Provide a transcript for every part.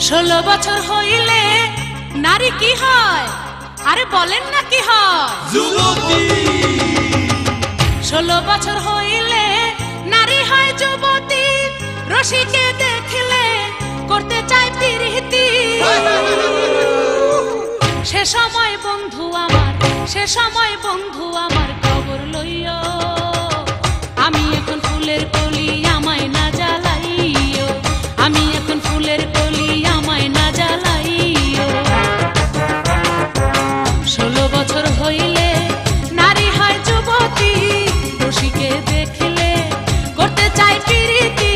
16 বছর হইলে নারী কি হয়? আরে বলেন না কি হয়? যুবতী। 16 বছর হইলে নারী হয় যুবতী। রসিকে দেখলে করতে চায় প্রীতি। সে সময় বন্ধু আমার খবর লইও। আমি এখন ফুলের কলি, আমায় না জ্বালাইও। আমি এখন ফুলের কলি, আমায় না জ্বালাইও। 16 বছর হইলে নারী হয় যুবতী। রসিকে দেখলে করতে চায় প্রীতি।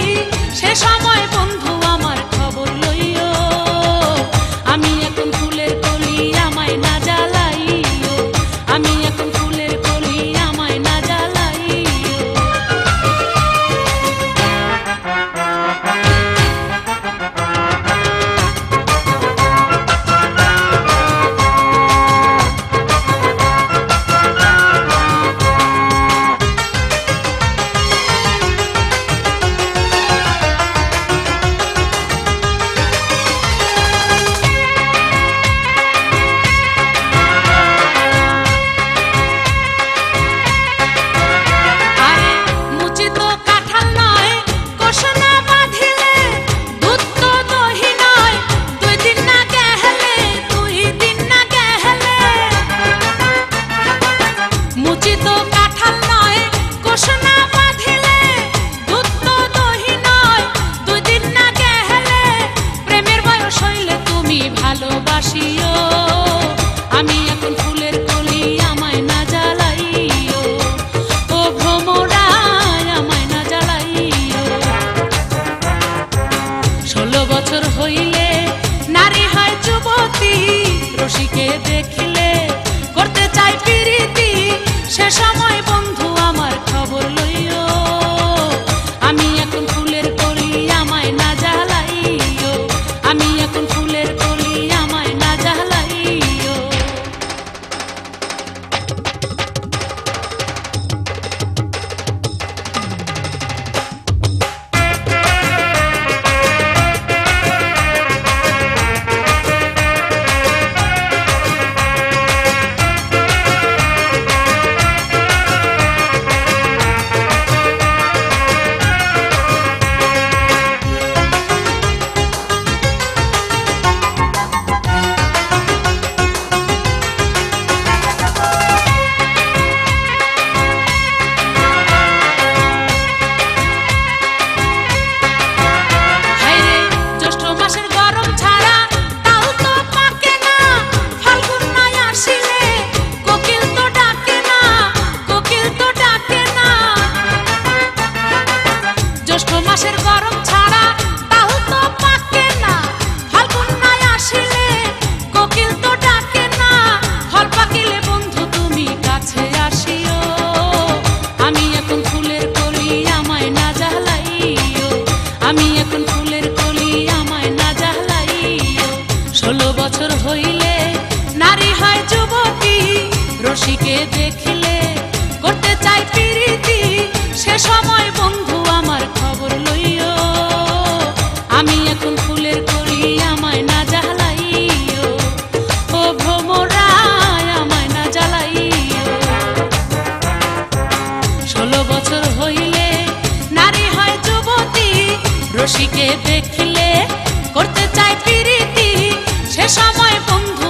সে সময় বন্ধু আমার খবর লইও। আমি এখন ফুলের কলি, আমায় না জ্বালাইও। আমি এখন ফুলের কলি, আমায় না জ্বালাইও। ভালোবাসিও। আমি এখন ফুলের কলি, আমায় না জ্বালাইও। ও ভ্রমরায়, আমায় না জ্বালাইও। 16 বছর হইলে নারী হয় যুবতী। রসিকে দেখলে করতে চাই প্রীতি। সে সময় বন্ধু আমার খবর লইও। আমি এখন ফুলের কলি, আমায় না জ্বালাইও। আমি এখন ফুলের কলি, আমায় না জ্বালাইও। মাসের গরম ছাড়া তাও তো পাকে না। ফাল্গুন নাই আসিলে কোকিল তো ডাকে না। ফল পাকিলে বন্ধু তুমি কাছে আসিও। আমি এখন ফুলের কলি, আমায় না জ্বালাইও। আমি এখন ফুলের কলি, আমায় না জ্বালাইও। 16 বছর হইলে নারী হয় যুবতী। রসিকে দেখলে করতে চাই প্রীতি। সে সময় বন্ধু আমার খবর লইও। আমি এখন ফুলের কলি, আমায় না জ্বালাইও। ও ভ্রমরায়, আমায় না জ্বালাইও। 16 বছর হইলে নারী হয় যুবতী। রসিকে দেখলে করতে চাই প্রীতি। সে সময় বন্ধু